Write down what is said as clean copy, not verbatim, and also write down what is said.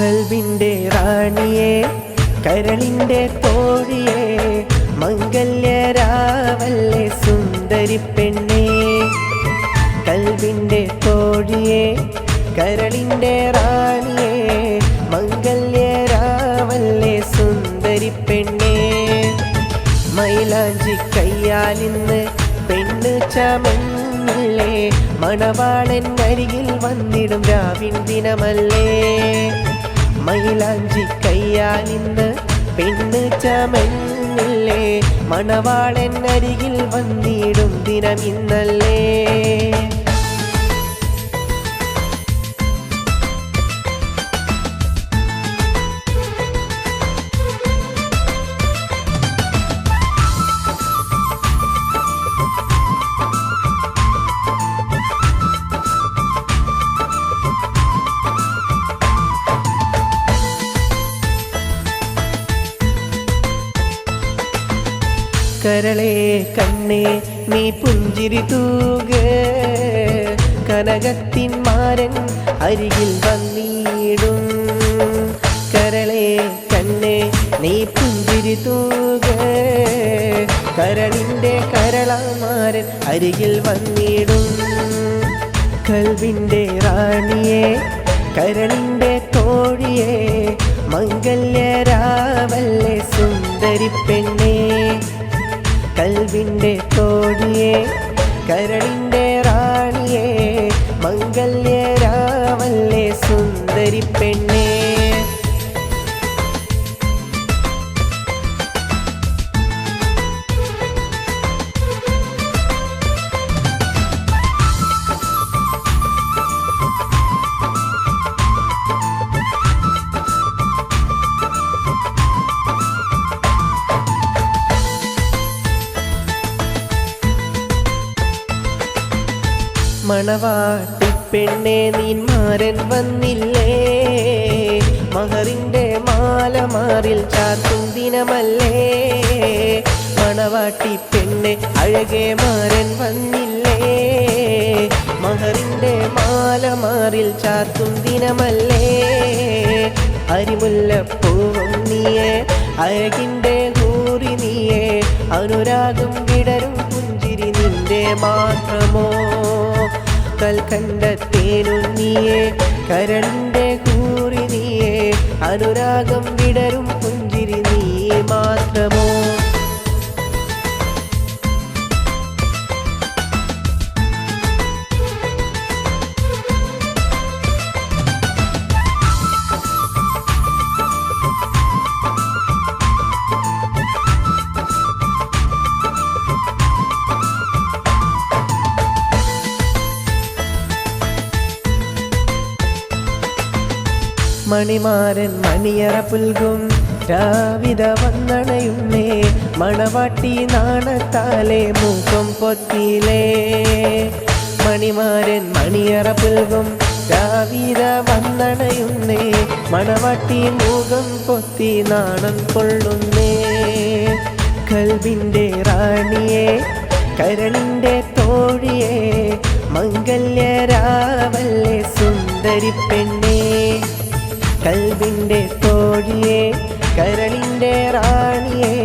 കൽബിൻ്റെ റാണിയെ കരളിൻ്റെ തോഴിയെ മംഗല്യരാവല്ലേ സുന്ദരി പെണ്ണേ. കൽബിൻ്റെ തോഴിയെ കരളിൻ്റെ റാണിയെ മംഗല്യരാവല്ലേ സുന്ദരി പെണ്ണേ. മൈലാഞ്ചി കയ്യാലിന്ന് പെണ്ണ് ചമന്നില്ലേ, മണവാളൻ അരികിൽ വന്നിടും രാവിൻ ദിനമല്ലേ. മൈലാഞ്ചി കയ്യാലിന്ന് പെണ്ണ് ചമന്നില്ലേ, മണവാളൻ അരികിൽ വന്നിടും ദിനം ഇന്നല്ലേ. കരളേ കണ്ണേ നീ പുഞ്ചിരി തൂക, കനകത്തിൻ മാരൻ അരികിൽ വന്നിടും. കരളേ കണ്ണേ നീ പുഞ്ചിരി തൂക, കരളിൻ്റെ കരളമാരൻ അരികിൽ വന്നിടും. കൽബിൻ്റെ റാണിയെ കരളിൻ്റെ തോഴിയെ മംഗല്യരാവല്ലേ സുന്ദരി പെണ്ണേ. കൽബിൻ്റെ തോഴിയെ കരളിൻ്റെ റാണിയെ മംഗല്യരാവല്ലേ സുന്ദരി പെണ്ണേ. മണവാട്ടി പെണ്ണെ നീന്മാരൻ വന്നില്ലേ, മഹറിൻ്റെ മാല മാറിൽ ചാർത്തും ദിനമല്ലേ. മണവാട്ടി പെണ്ണെ അഴകേ മാരൻ വന്നില്ലേ, മഹറിൻ്റെ മാല മാറിൽ ചാർത്തും ദിനമല്ലേ. അരിമുല്ലപ്പൂവും നീയെ അഴകിൻ്റെ ഹൂറി നീയെ, അനുരാഗം വിടരും പുഞ്ചിരി നിന്റെ മാത്രമോ. കൽക്കണ്ടത്തേനും നീയെ കരളിൻ്റെ കൂറി നീയെ, അനുരാഗം വിടരും പുഞ്ചിരി നീ മാത്രമോ. മണിമാരൻ മണിയറ പുൽകും രാവിത വന്നണയുന്നേ, മണവാട്ടി നാണത്താലെ മൂക്കം പൊത്തിയിലേ. മണിമാരൻ മണിയറ പുൽകും രാവിത വന്നണയുന്നേ, മണവാട്ടി മൂകം പൊത്തി നാണം കൊള്ളുന്നേ. കൽബിൻ്റെ റാണിയെ കരളിൻ്റെ തോഴിയെ മംഗല്യരാവല്ലേ സുന്ദരി പെണ്ണേ. കൽബിൻ്റെ തോഴിയെ കരളിൻ്റെ റാണിയെ